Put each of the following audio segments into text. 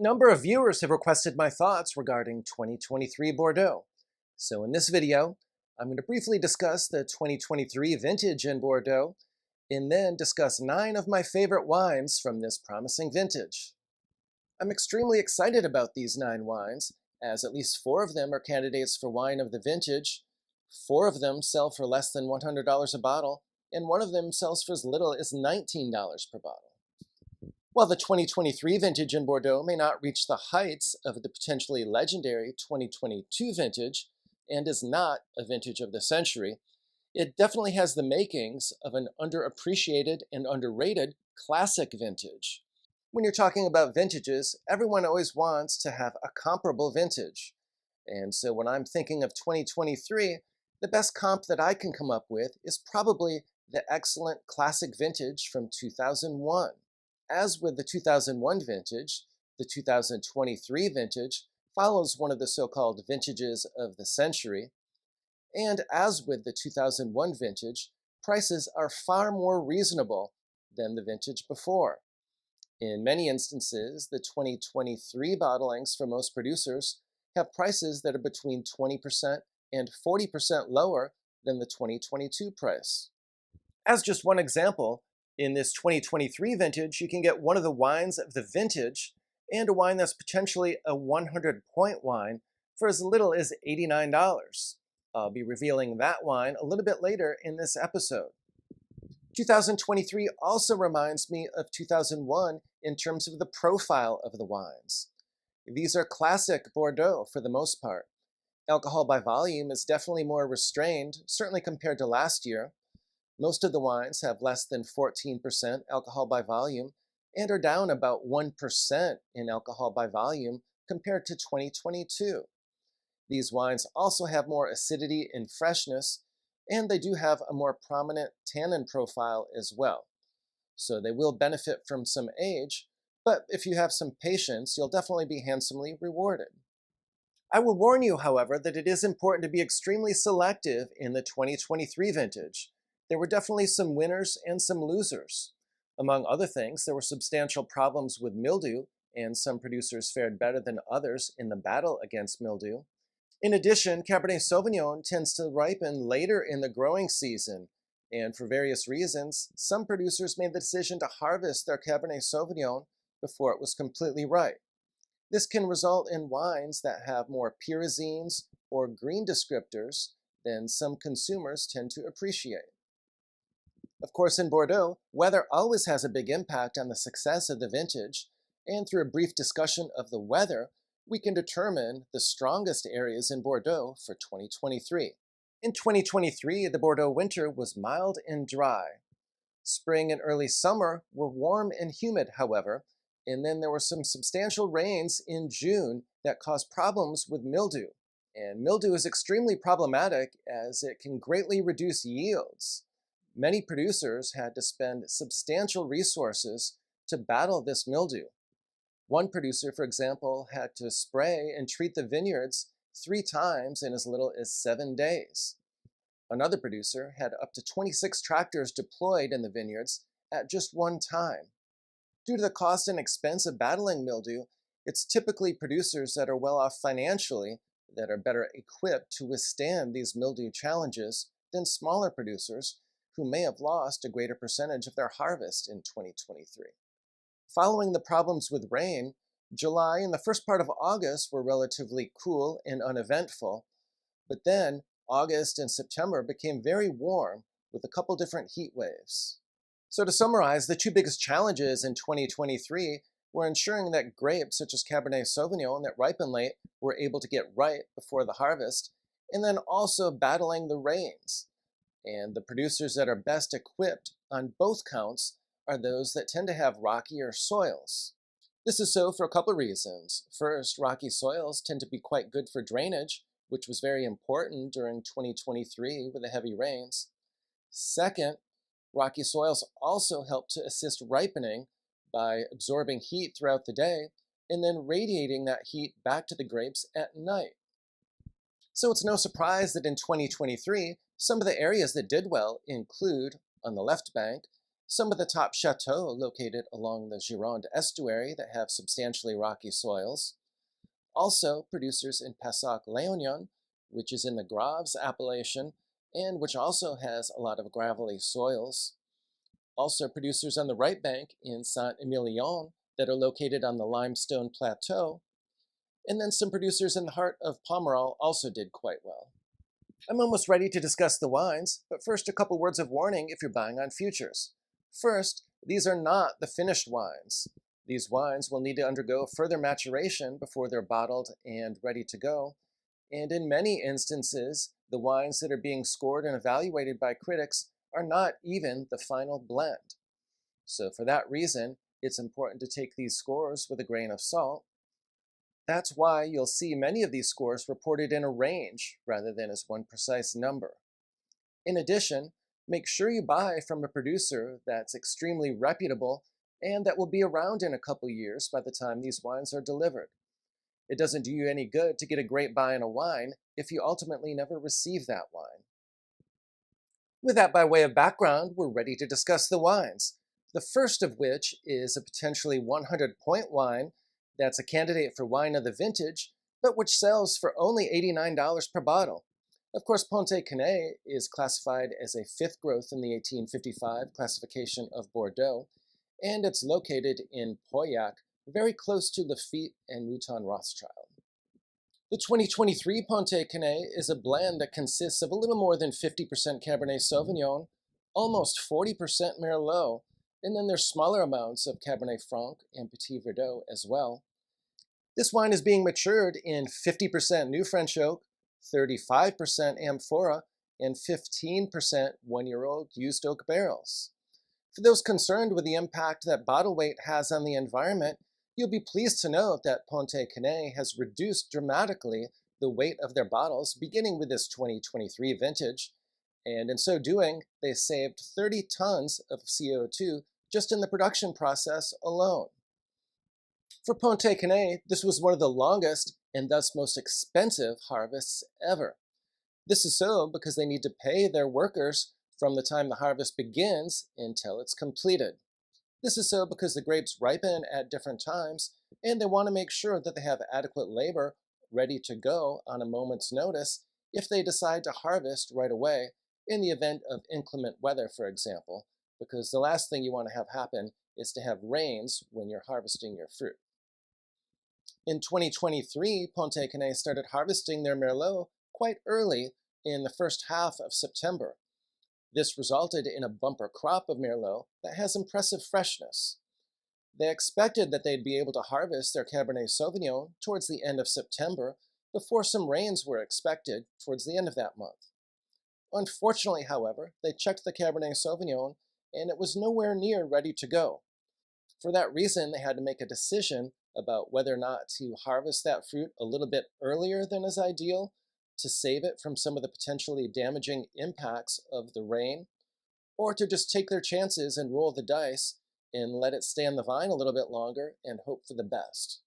Number of viewers have requested my thoughts regarding 2023 Bordeaux. So in this video, I'm going to briefly discuss the 2023 vintage in Bordeaux, and then discuss 9 of my favorite wines from this promising vintage. I'm extremely excited about these 9 wines, as at least 4 of them are candidates for wine of the vintage, 4 of them sell for less than $100 a bottle, and 1 of them sells for as little as $19 per bottle. While the 2023 vintage in Bordeaux may not reach the heights of the potentially legendary 2022 vintage, and is not a vintage of the century, it definitely has the makings of an underappreciated and underrated classic vintage. When you're talking about vintages, everyone always wants to have a comparable vintage. And so when I'm thinking of 2023, the best comp that I can come up with is probably the excellent classic vintage from 2001. As with the 2001 vintage, the 2023 vintage follows one of the so-called vintages of the century. And as with the 2001 vintage, prices are far more reasonable than the vintage before. In many instances, the 2023 bottlings for most producers have prices that are between 20% and 40% lower than the 2022 price. As just one example, in this 2023 vintage, you can get one of the wines of the vintage and a wine that's potentially a 100-point wine for as little as $89. I'll be revealing that wine a little bit later in this episode. 2023 also reminds me of 2001 in terms of the profile of the wines. These are classic Bordeaux for the most part. Alcohol by volume is definitely more restrained, certainly compared to last year. Most of the wines have less than 14% alcohol by volume and are down about 1% in alcohol by volume compared to 2022. These wines also have more acidity and freshness, and they do have a more prominent tannin profile as well. So they will benefit from some age, but if you have some patience, you'll definitely be handsomely rewarded. I will warn you, however, that it is important to be extremely selective in the 2023 vintage. There were definitely some winners and some losers. Among other things, there were substantial problems with mildew, and some producers fared better than others in the battle against mildew. In addition, Cabernet Sauvignon tends to ripen later in the growing season, and for various reasons, some producers made the decision to harvest their Cabernet Sauvignon before it was completely ripe. This can result in wines that have more pyrazines or green descriptors than some consumers tend to appreciate. Of course, in Bordeaux, weather always has a big impact on the success of the vintage, and through a brief discussion of the weather, we can determine the strongest areas in Bordeaux for 2023. In 2023, the Bordeaux winter was mild and dry. Spring and early summer were warm and humid, however, and then there were some substantial rains in June that caused problems with mildew. And mildew is extremely problematic as it can greatly reduce yields. Many producers had to spend substantial resources to battle this mildew. One producer, for example, had to spray and treat the vineyards 3 times in as little as 7 days. Another producer had up to 26 tractors deployed in the vineyards at just one time. Due to the cost and expense of battling mildew, it's typically producers that are well off financially that are better equipped to withstand these mildew challenges than smaller producers who may have lost a greater percentage of their harvest in 2023. Following the problems with rain, July and the first part of August were relatively cool and uneventful, but then August and September became very warm with a couple different heat waves. So to summarize, the 2 biggest challenges in 2023 were ensuring that grapes such as Cabernet Sauvignon that ripen late were able to get ripe before the harvest, and then also battling the rains. And the producers that are best equipped on both counts are those that tend to have rockier soils. This is so for a couple of reasons. First, rocky soils tend to be quite good for drainage, which was very important during 2023 with the heavy rains. Second, rocky soils also help to assist ripening by absorbing heat throughout the day and then radiating that heat back to the grapes at night. So it's no surprise that in 2023, some of the areas that did well include, on the left bank, Some of the top chateaux located along the Gironde estuary that have substantially rocky soils. Also, producers in Pessac-Léognan, which is in the Graves appellation, and which also has a lot of gravelly soils. Also, producers on the right bank in Saint-Émilion that are located on the limestone plateau. And then some producers in the heart of Pomerol also did quite well. I'm almost ready to discuss the wines, but first a couple words of warning if you're buying on futures. First, these are not the finished wines. These wines will need to undergo further maturation before they're bottled and ready to go, and in many instances, the wines that are being scored and evaluated by critics are not even the final blend. So for that reason, it's important to take these scores with a grain of salt. That's why you'll see many of these scores reported in a range rather than as one precise number. In addition, make sure you buy from a producer that's extremely reputable and that will be around in a couple years by the time these wines are delivered. It doesn't do you any good to get a great buy in a wine if you ultimately never receive that wine. With that by way of background, we're ready to discuss the wines. The first of which is a potentially 100-point wine that's a candidate for wine of the vintage, but which sells for only $89 per bottle. Of course, Pontet Canet is classified as a fifth growth in the 1855 classification of Bordeaux, and it's located in Pauillac, very close to Lafite and Mouton Rothschild. The 2023 Pontet Canet is a blend that consists of a little more than 50% Cabernet Sauvignon, almost 40% Merlot, and then there's smaller amounts of Cabernet Franc and Petit Verdot as well. This wine is being matured in 50% New French Oak, 35% Amphora, and 15% one-year-old used oak barrels. For those concerned with the impact that bottle weight has on the environment, you'll be pleased to note that Pontet Canet has reduced dramatically the weight of their bottles beginning with this 2023 vintage, and in so doing, they saved 30 tons of CO2 just in the production process alone. For Pontet Canet, this was one of the longest and thus most expensive harvests ever. This is so because they need to pay their workers from the time the harvest begins until it's completed. This is so because the grapes ripen at different times, and they want to make sure that they have adequate labor ready to go on a moment's notice if they decide to harvest right away in the event of inclement weather, for example, because the last thing you want to have happen is to have rains when you're harvesting your fruit. In 2023, Pontet Canet started harvesting their Merlot quite early in the first half of September. This resulted in a bumper crop of Merlot that has impressive freshness. They expected that they'd be able to harvest their Cabernet Sauvignon towards the end of September before some rains were expected towards the end of that month. Unfortunately, however, they checked the Cabernet Sauvignon and it was nowhere near ready to go. For that reason, they had to make a decision about whether or not to harvest that fruit a little bit earlier than is ideal to save it from some of the potentially damaging impacts of the rain, or to just take their chances and roll the dice and let it stay on the vine a little bit longer and hope for the best.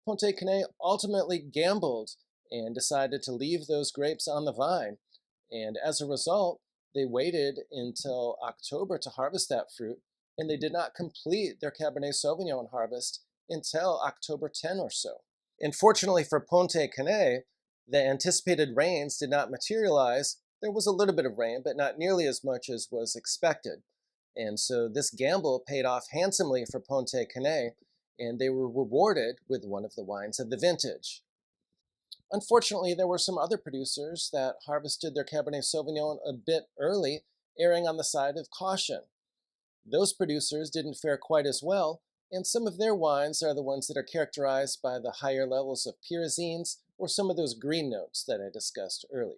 Pontet Canet ultimately gambled and decided to leave those grapes on the vine, and as a result, they waited until October to harvest that fruit, and they did not complete their Cabernet Sauvignon harvest until October 10 or so. And fortunately for Pontet Canet, the anticipated rains did not materialize. There was a little bit of rain, but not nearly as much as was expected. And so this gamble paid off handsomely for Pontet Canet, and they were rewarded with one of the wines of the vintage. Unfortunately, there were some other producers that harvested their Cabernet Sauvignon a bit early, erring on the side of caution. Those producers didn't fare quite as well, and some of their wines are the ones that are characterized by the higher levels of pyrazines or some of those green notes that I discussed earlier.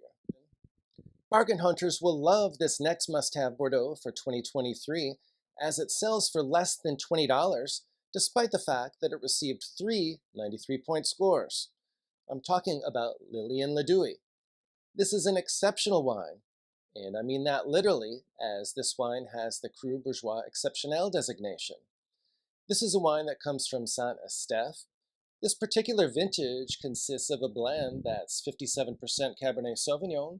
Bargain hunters will love this next must-have Bordeaux for 2023, as it sells for less than $20, despite the fact that it received 3 93-point scores. I'm talking about Lilian Ladouys. This is an exceptional wine, and I mean that literally, as this wine has the Cru Bourgeois Exceptionnel designation. This is a wine that comes from Saint-Estèphe. This particular vintage consists of a blend that's 57% Cabernet Sauvignon,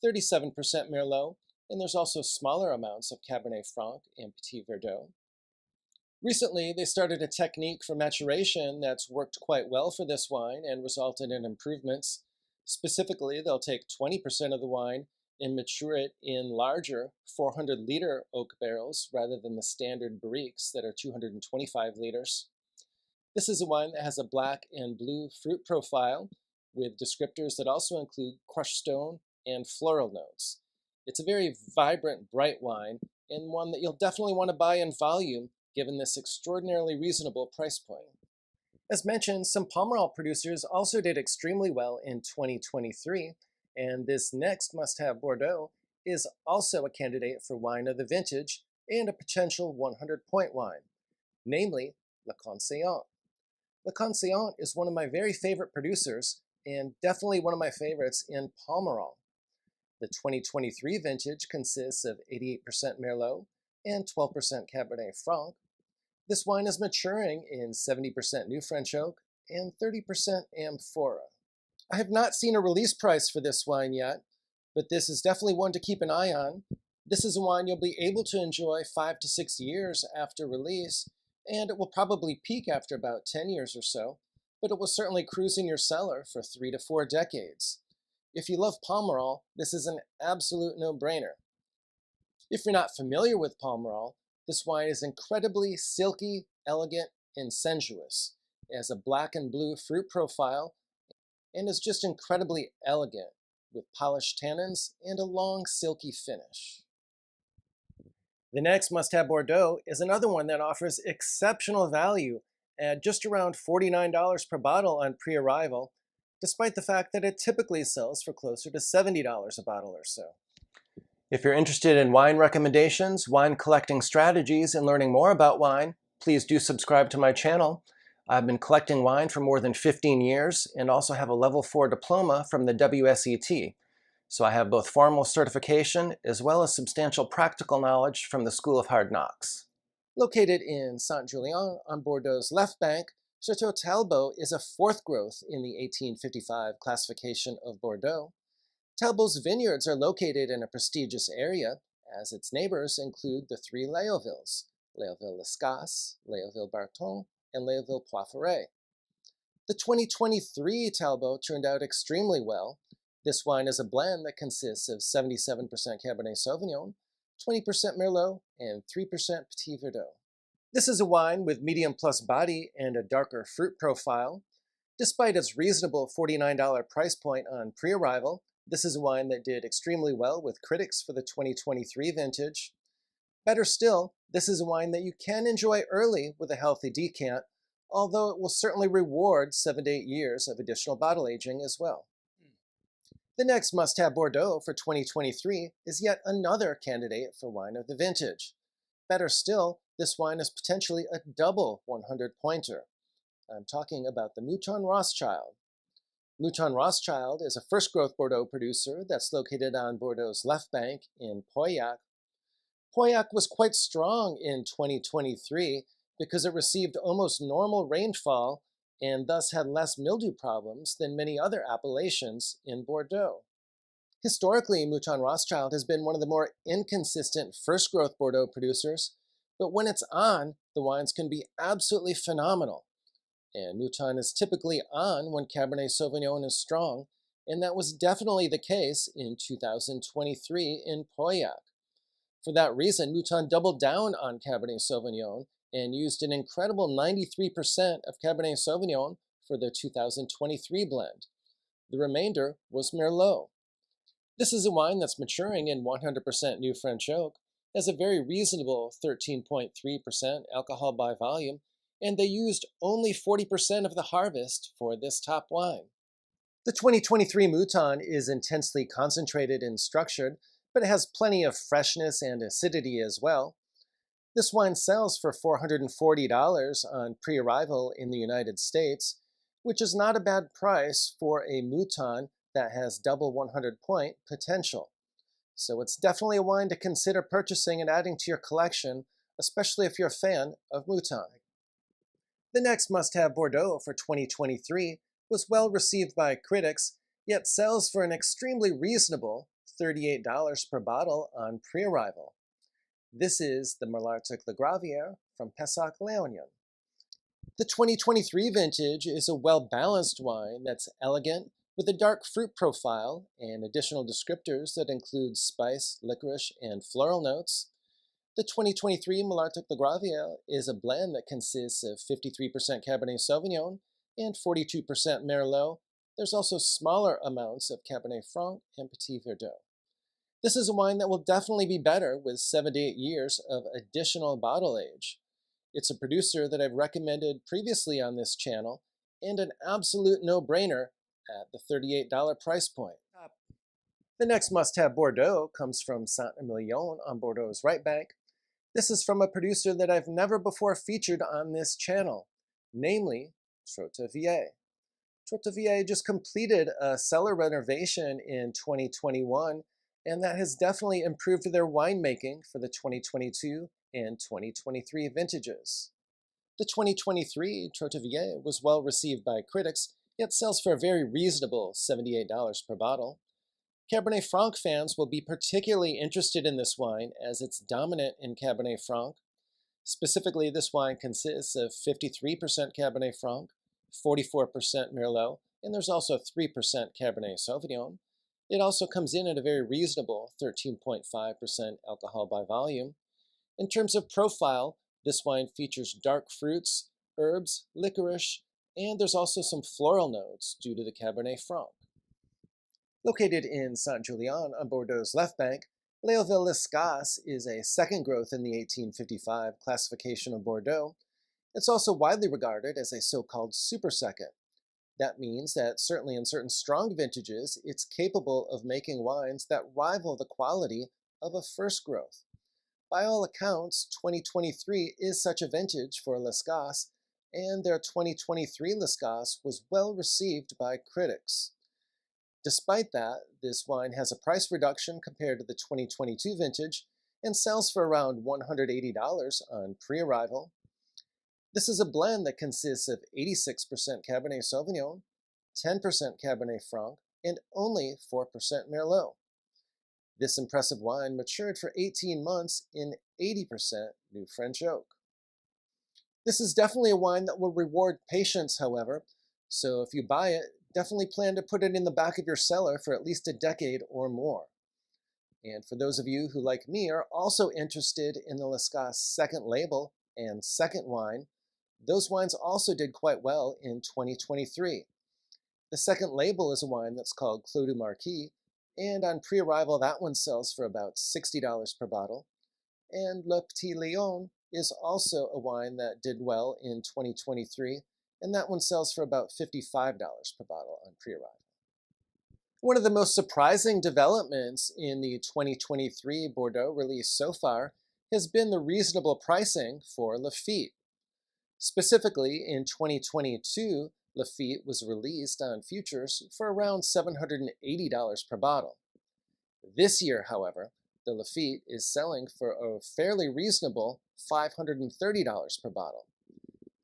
37% Merlot, and there's also smaller amounts of Cabernet Franc and Petit Verdot. Recently, they started a technique for maturation that's worked quite well for this wine and resulted in improvements. Specifically, they'll take 20% of the wine and mature it in larger 400-liter oak barrels rather than the standard barriques that are 225 liters. This is a wine that has a black and blue fruit profile with descriptors that also include crushed stone and floral notes. It's a very vibrant, bright wine and one that you'll definitely want to buy in volume given this extraordinarily reasonable price point. As mentioned, some Pomerol producers also did extremely well in 2023, and this next must-have Bordeaux is also a candidate for wine of the vintage and a potential 100-point wine, namely La Conseillante. La Conseillante is one of my very favorite producers and definitely one of my favorites in Pomerol. The 2023 vintage consists of 88% Merlot and 12% Cabernet Franc. This wine is maturing in 70% New French Oak and 30% Amphora. I have not seen a release price for this wine yet, but this is definitely one to keep an eye on. This is a wine you'll be able to enjoy 5 to 6 years after release, and it will probably peak after about 10 years or so, but it will certainly cruise in your cellar for 3 to 4 decades. If you love Pomerol, this is an absolute no-brainer. If you're not familiar with Pomerol, this wine is incredibly silky, elegant, and sensuous. It has a black and blue fruit profile and is just incredibly elegant with polished tannins and a long, silky finish. The next must-have Bordeaux is another one that offers exceptional value at just around $49 per bottle on pre-arrival, despite the fact that it typically sells for closer to $70 a bottle or so. If you're interested in wine recommendations, wine collecting strategies, and learning more about wine, please do subscribe to my channel. I've been collecting wine for more than 15 years and also have a level 4 diploma from the WSET. So I have both formal certification as well as substantial practical knowledge from the School of Hard Knocks. Located in Saint-Julien on Bordeaux's left bank, Chateau Talbot is a fourth growth in the 1855 classification of Bordeaux. Talbot's vineyards are located in a prestigious area, as its neighbors include the 3 Léovilles, Léoville-Lescasse, Léoville-Barton, and Léoville-Poifferet. The 2023 Talbot turned out extremely well. This wine is a blend that consists of 77% Cabernet Sauvignon, 20% Merlot, and 3% Petit Verdot. This is a wine with medium plus body and a darker fruit profile. Despite its reasonable $49 price point on pre-arrival, this is a wine that did extremely well with critics for the 2023 vintage. Better still, this is a wine that you can enjoy early with a healthy decant, although it will certainly reward 7 to 8 years of additional bottle aging as well. The next must-have Bordeaux for 2023 is yet another candidate for wine of the vintage. Better still, this wine is potentially a double 100-pointer. I'm talking about the Mouton Rothschild. Mouton Rothschild is a first-growth Bordeaux producer that's located on Bordeaux's left bank in Pauillac. Pauillac was quite strong in 2023 because it received almost normal rainfall and thus had less mildew problems than many other appellations in Bordeaux. Historically, Mouton Rothschild has been one of the more inconsistent first-growth Bordeaux producers, but when it's on, the wines can be absolutely phenomenal. And Mouton is typically on when Cabernet Sauvignon is strong, and that was definitely the case in 2023 in Pauillac. For that reason, Mouton doubled down on Cabernet Sauvignon and used an incredible 93% of Cabernet Sauvignon for their 2023 blend. The remainder was Merlot. This is a wine that's maturing in 100% New French Oak, has a very reasonable 13.3% alcohol by volume, and they used only 40% of the harvest for this top wine. The 2023 Mouton is intensely concentrated and structured, but it has plenty of freshness and acidity as well. This wine sells for $440 on pre-arrival in the United States, which is not a bad price for a Mouton that has double 100-point potential. So it's definitely a wine to consider purchasing and adding to your collection, especially if you're a fan of Mouton. The next must-have Bordeaux for 2023 was well received by critics, yet sells for an extremely reasonable $38 per bottle on pre-arrival. This is the Malartic-Lagraviere from Pessac-Léognan. The 2023 vintage is a well-balanced wine that's elegant with a dark fruit profile and additional descriptors that include spice, licorice, and floral notes. The 2023 Malartic-Lagraviere is a blend that consists of 53% Cabernet Sauvignon and 42% Merlot. There's also smaller amounts of Cabernet Franc and Petit Verdot. This is a wine that will definitely be better with 7 to 8 years of additional bottle age. It's a producer that I've recommended previously on this channel and an absolute no-brainer at the $38 price point. The next must-have Bordeaux comes from Saint-Emilion on Bordeaux's right bank. This is from a producer that I've never before featured on this channel, namely Trotte Vieille. Trotte Vieille just completed a cellar renovation in 2021, and that has definitely improved their winemaking for the 2022 and 2023 vintages. The 2023 Trotte Vieille was well received by critics, yet sells for a very reasonable $78 per bottle. Cabernet Franc fans will be particularly interested in this wine as it's dominant in Cabernet Franc. Specifically, this wine consists of 53% Cabernet Franc, 44% Merlot, and there's also 3% Cabernet Sauvignon. It also comes in at a very reasonable 13.5% alcohol by volume. In terms of profile, this wine features dark fruits, herbs, licorice, and there's also some floral notes due to the Cabernet Franc. Located in Saint-Julien on Bordeaux's left bank, Léoville-Lescasse is a second growth in the 1855 classification of Bordeaux. It's also widely regarded as a so-called super second. That means that certainly in certain strong vintages, it's capable of making wines that rival the quality of a first growth. By all accounts, 2023 is such a vintage for Lescasse, and their 2023 Lescasse was well received by critics. Despite that, this wine has a price reduction compared to the 2022 vintage and sells for around $180 on pre-arrival. This is a blend that consists of 86% Cabernet Sauvignon, 10% Cabernet Franc, and only 4% Merlot. This impressive wine matured for 18 months in 80% new French oak. This is definitely a wine that will reward patience, however, so if you buy it, definitely plan to put it in the back of your cellar for at least a decade or more. And for those of you who, like me, are also interested in the Lescasse second label and second wine, those wines also did quite well in 2023. The second label is a wine that's called Clos du Marquis, and on pre-arrival that one sells for about $60 per bottle. And Le Petit Lion is also a wine that did well in 2023, and that one sells for about $55 per bottle on pre-arrival. One of the most surprising developments in the 2023 Bordeaux release so far has been the reasonable pricing for Lefit. Specifically, in 2022, Lefit was released on futures for around $780 per bottle. This year, however, the Lefit is selling for a fairly reasonable $530 per bottle.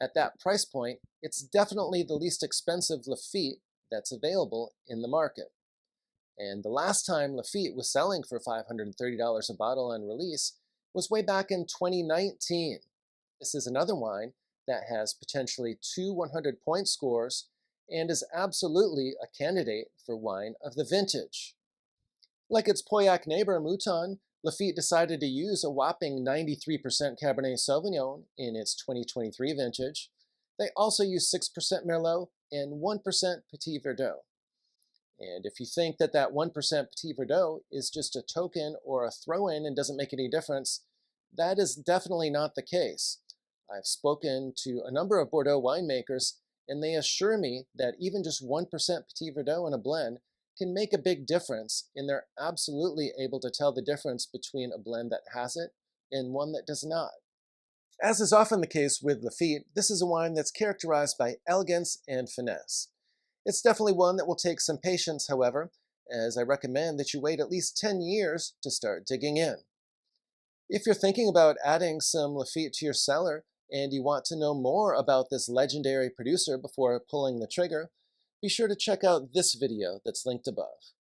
At that price point, it's definitely the least expensive Lefit that's available in the market. And the last time Lefit was selling for $530 a bottle on release was way back in 2019. This is another wine that has potentially 2 100-point scores and is absolutely a candidate for wine of the vintage. Like its Pauillac neighbor Mouton, Lafite decided to use a whopping 93% Cabernet Sauvignon in its 2023 vintage. They also used 6% Merlot and 1% Petit Verdot. And if you think that 1% Petit Verdot is just a token or a throw-in and doesn't make any difference, that is definitely not the case. I've spoken to a number of Bordeaux winemakers, and they assure me that even just 1% Petit Verdot in a blend can make a big difference, and they're absolutely able to tell the difference between a blend that has it and one that does not. As is often the case with Lafite, this is a wine that's characterized by elegance and finesse. It's definitely one that will take some patience, however, as I recommend that you wait at least 10 years to start digging in. If you're thinking about adding some Lafite to your cellar, and you want to know more about this legendary producer before pulling the trigger, be sure to check out this video that's linked above.